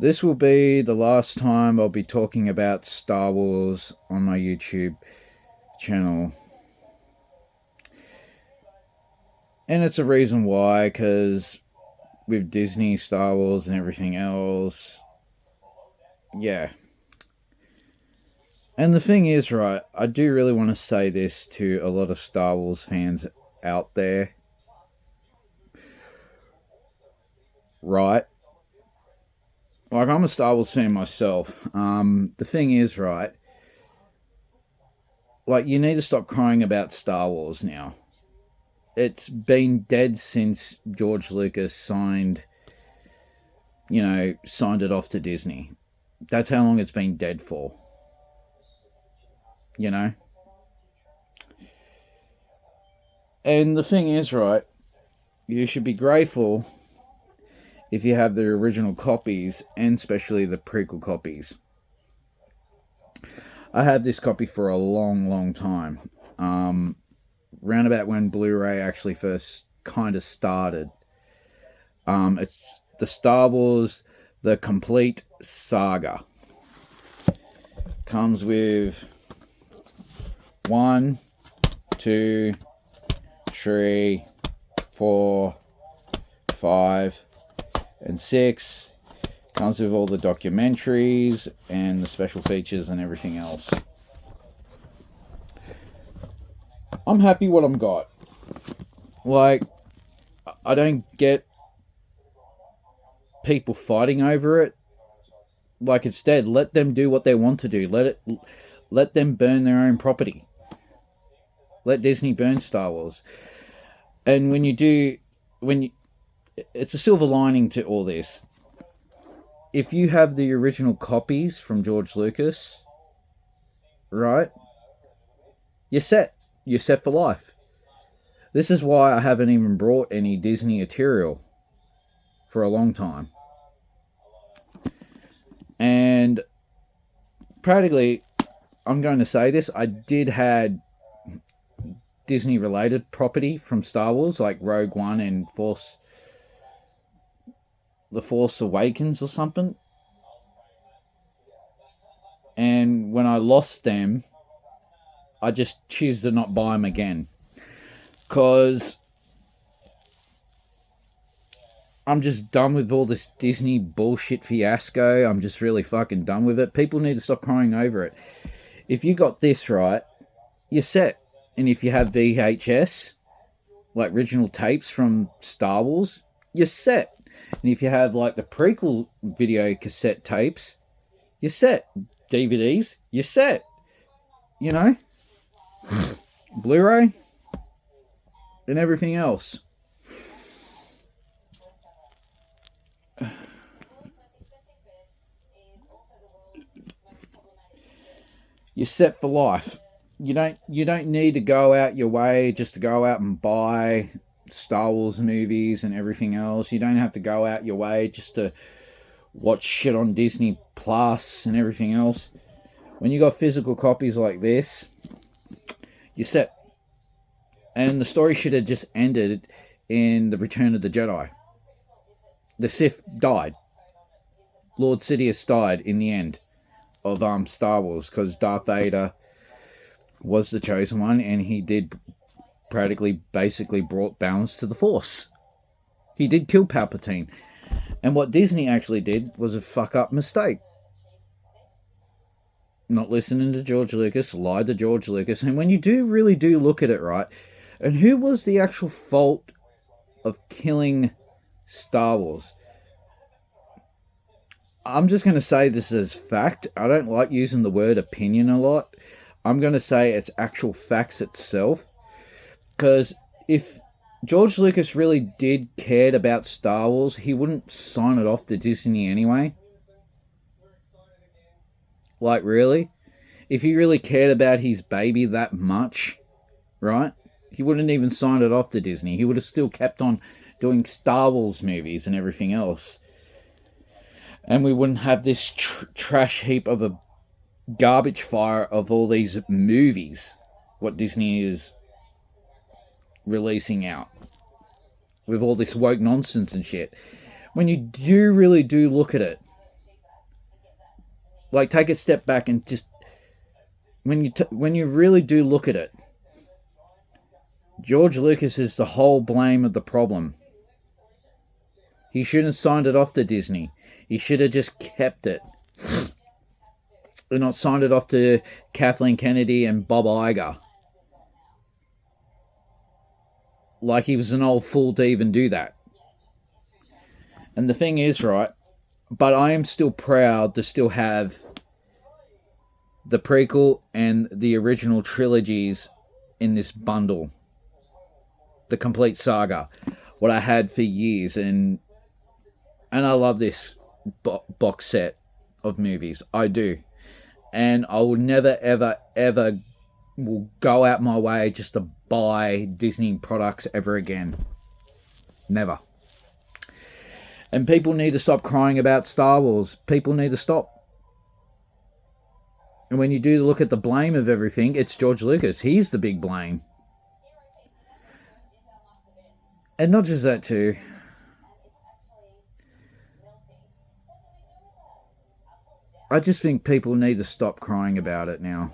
This will be the last time I'll be talking about Star Wars on my YouTube channel. And it's a reason why, because with Disney, Star Wars, and everything else, yeah. And the thing is, right, I do really want to say this to a lot of Star Wars fans out there. Right? Like, I'm a Star Wars fan myself. The thing is, right, like, you need to stop crying about Star Wars now. It's been dead since George Lucas signed it off to Disney. That's how long it's been dead for. And the thing is, right, you should be grateful if you have the original copies, and especially the prequel copies. I have this copy for a long, long time. Round about when Blu-ray actually first kind of started. It's the Star Wars, the complete saga. Comes with 1, 2, 3, 4, 5, and 6. Comes with all the documentaries and the special features and everything else. I'm happy what I'm got. Like, I don't get people fighting over it. Like, instead, let them do what they want to do. Let them burn their own property. Let Disney burn Star Wars. And it's a silver lining to all this. If you have the original copies from George Lucas, right, you're set. You're set for life. This is why I haven't even brought any Disney material for a long time. And practically, I'm going to say this, I did had Disney related property from Star Wars, like Rogue One and The Force Awakens or something. And when I lost them, I just choose to not buy them again. Because I'm just done with all this Disney bullshit fiasco. I'm just really fucking done with it. People need to stop crying over it. If you got this right, you're set. And if you have VHS, like original tapes from Star Wars, you're set. And if you have like the prequel video cassette tapes, you're set. DVDs, you're set. Blu-ray and everything else. You're set for life. You don't need to go out your way just to go out and buy Star Wars movies and everything else. You don't have to go out your way just to watch shit on Disney Plus and everything else. When you got physical copies like this, you're set. And the story should have just ended in The Return of the Jedi. The Sith died. Lord Sidious died in the end of Star Wars, because Darth Vader was the chosen one, and he did basically brought balance to the Force. He did kill Palpatine. And what Disney actually did was a fuck up mistake. Not listening to George Lucas, lied to George Lucas. And when you really do look at it, right, and who was the actual fault of killing Star Wars? I'm just going to say this as fact. I don't like using the word opinion a lot. I'm going to say it's actual facts itself. Because if George Lucas really did cared about Star Wars, he wouldn't sign it off to Disney anyway. Like, really? If he really cared about his baby that much, right, he wouldn't even sign it off to Disney. He would have still kept on doing Star Wars movies and everything else. And we wouldn't have this trash heap of a garbage fire of all these movies, what Disney is releasing out, with all this woke nonsense and shit. When you really do look at it, like, take a step back and just, when you really do look at it, George Lucas is the whole blame of the problem. He shouldn't have signed it off to Disney. He should have just kept it. And not signed it off to Kathleen Kennedy and Bob Iger. Like he was an old fool to even do that. And the thing is, right, but I am still proud to still have the prequel and the original trilogies in this bundle. The complete saga. What I had for years. And I love this box set of movies. I do. And I will never, ever, ever will go out my way just to buy Disney products ever again. Never. And people need to stop crying about Star Wars. People need to stop. And when you do look at the blame of everything, it's George Lucas. He's the big blame. And not just that too. I just think people need to stop crying about it now.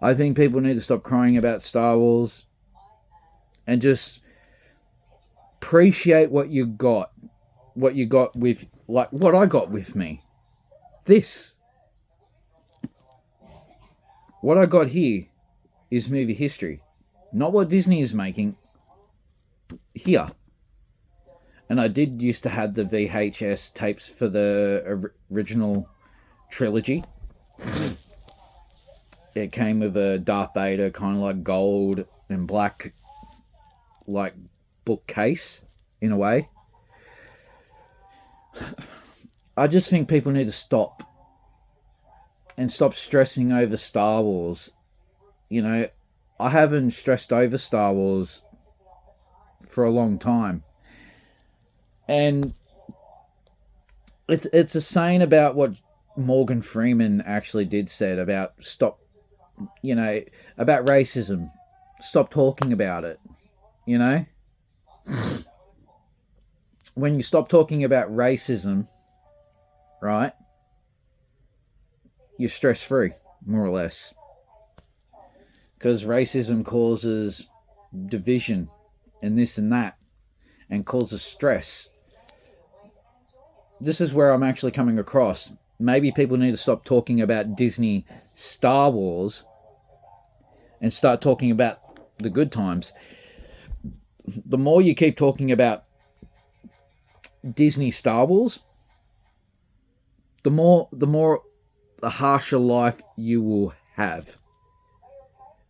I think people need to stop crying about Star Wars and just appreciate what you got. What you got with, like, what I got with me. This. What I got here is movie history. Not what Disney is making here. And I did used to have the VHS tapes for the original trilogy. It came with a Darth Vader kind of like gold and black like bookcase in a way. I just think people need to stop and stop stressing over Star Wars. You know, I haven't stressed over Star Wars for a long time. And it's a saying about what Morgan Freeman actually did said about stop, you know, about racism. Stop talking about it, you know? When you stop talking about racism, right, you're stress-free, more or less. Because racism causes division and this and that and causes stress. This is where I'm actually coming across. Maybe people need to stop talking about Disney Star Wars and start talking about the good times. The more you keep talking about Disney Star Wars, the harsher life you will have.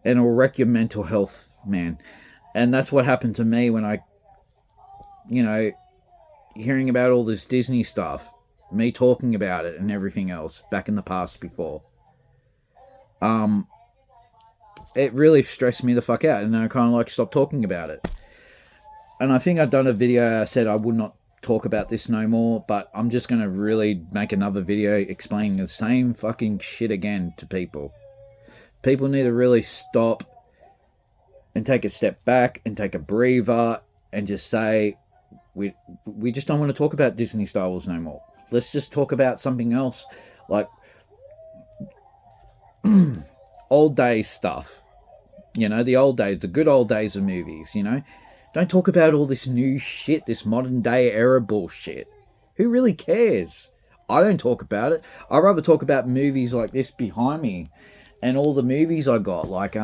And it will wreck your mental health, man. And that's what happened to me when I, you know, hearing about all this Disney stuff, me talking about it and everything else back in the past before. It really stressed me the fuck out, and I kind of like stopped talking about it. And I think I've done a video, I said I would not talk about this no more, but I'm just going to really make another video explaining the same fucking shit again to people. People need to really stop and take a step back and take a breather and just say, we just don't want to talk about Disney Star Wars no more. Let's just talk about something else, like old days stuff. You know, the old days, the good old days of movies, you know. Don't talk about all this new shit, this modern day era bullshit. Who really cares? I don't talk about it. I'd rather talk about movies like this behind me and all the movies I got, like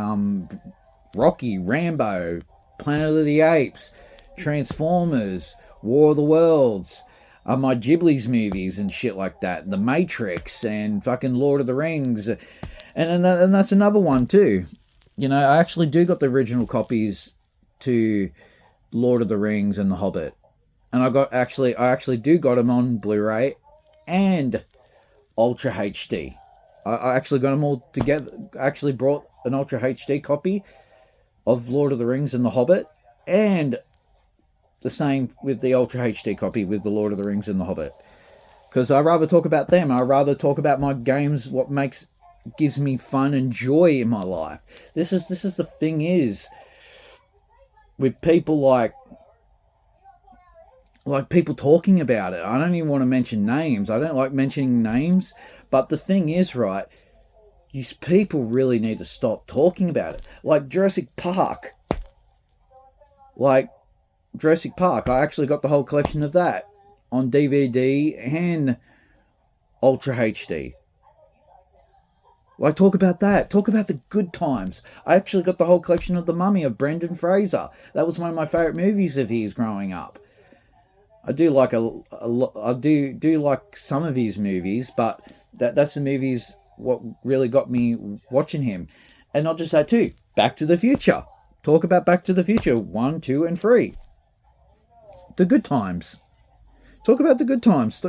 Rocky, Rambo, Planet of the Apes, Transformers, War of the Worlds, my Ghibli's movies and shit like that, The Matrix and fucking Lord of the Rings, and that's another one too. You know, I actually do got the original copies to Lord of the Rings and The Hobbit, and I actually do got them on Blu-ray and Ultra HD. I actually got them all together. I actually brought an Ultra HD copy of Lord of the Rings and The Hobbit, and the same with the Ultra HD copy with the Lord of the Rings and The Hobbit. Because I'd rather talk about them. I'd rather talk about my games, what gives me fun and joy in my life. This is the thing is, with people like like people talking about it. I don't even want to mention names. I don't like mentioning names. But the thing is, right, you people really need to stop talking about it. Like Jurassic Park. Like Jurassic Park. I actually got the whole collection of that on DVD and Ultra HD. Like, talk about that. Talk about the good times. I actually got the whole collection of The Mummy of Brendan Fraser. That was one of my favourite movies of his growing up. I do like I do like some of his movies, but that's the movies what really got me watching him. And not just that too. Back to the Future. Talk about Back to the Future 1, 2, and 3. The good times. Talk about the good times.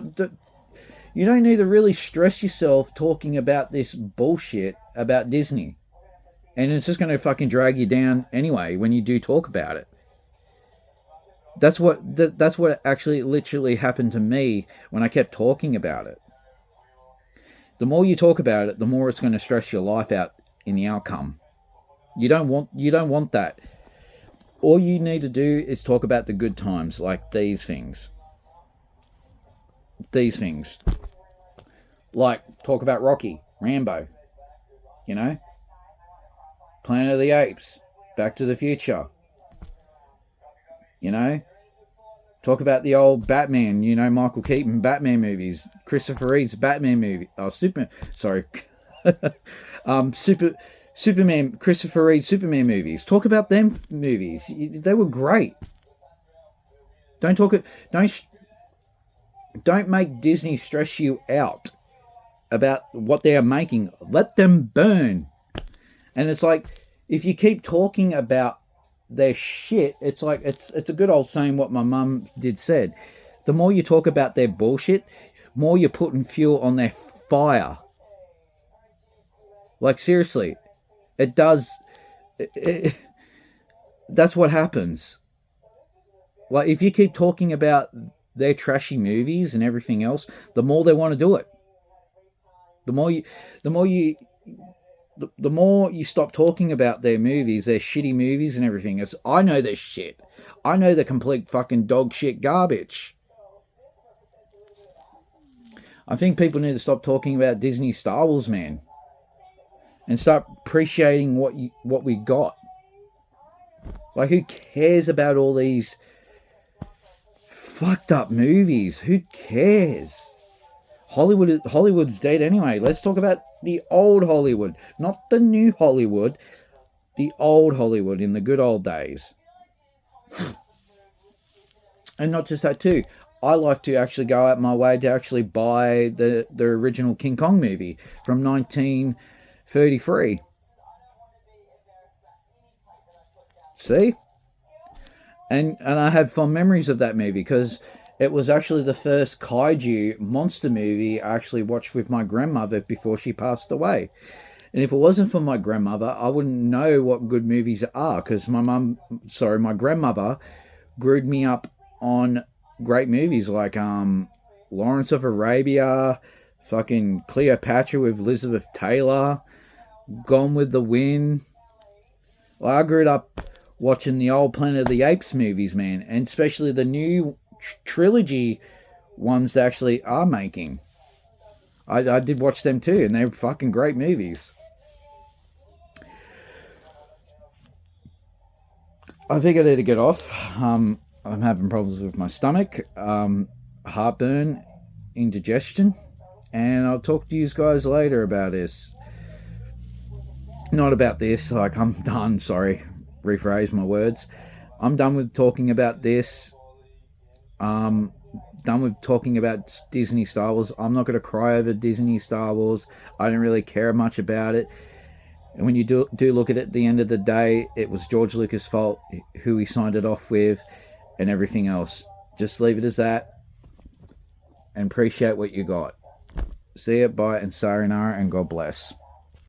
You don't need to really stress yourself talking about this bullshit about Disney. And it's just going to fucking drag you down anyway when you do talk about it. That's what actually literally happened to me when I kept talking about it. The more you talk about it, the more it's going to stress your life out in the outcome. You don't want that. All you need to do is talk about the good times, like these things. These things. Like, talk about Rocky, Rambo, you know? Planet of the Apes, Back to the Future, you know? Talk about the old Batman, you know, Michael Keaton Batman movies, Christopher Reeve's Batman movie, Superman, Christopher Reeve Superman movies. Talk about them movies. They were great. Don't make Disney stress you out about what they are making. Let them burn. And it's like, if you keep talking about their shit, it's like, it's a good old saying what my mum said. The more you talk about their bullshit, more you're putting fuel on their fire. Like, seriously, it does. That's what happens. Like, if you keep talking about their trashy movies and everything else, the more they want to do it. The more you stop talking about their movies, their shitty movies and everything. I know they're shit. I know they're complete fucking dog shit garbage. I think people need to stop talking about Disney Star Wars, man, and start appreciating what we got. Like, who cares about all these fucked up movies? Who cares? Hollywood's dead anyway. Let's talk about the old Hollywood, not the new Hollywood, the old Hollywood in the good old days. And not just that too. I like to actually go out my way to actually buy the original King Kong movie from 1933. See? And I have fond memories of that movie because it was actually the first kaiju monster movie I actually watched with my grandmother before she passed away. And if it wasn't for my grandmother, I wouldn't know what good movies are, because my grandmother grew me up on great movies like Lawrence of Arabia, fucking Cleopatra with Elizabeth Taylor, Gone with the Wind. Well, I grew up watching the old Planet of the Apes movies, man, and especially the new trilogy ones that actually are making. I did watch them too, and they're fucking great movies. I think I need to get off. I'm having problems with my stomach, heartburn, indigestion, and I'll talk to you guys later about this. Not about this, like, I'm done, sorry, rephrase my words. I'm done with talking about this. Done with talking about Disney Star Wars. I'm not going to cry over Disney Star Wars. I don't really care much about it. And when you do look at it, at the end of the day, it was George Lucas' fault, who he signed it off with, and everything else. Just leave it as that, and appreciate what you got. See ya, bye, and sayonara, and God bless.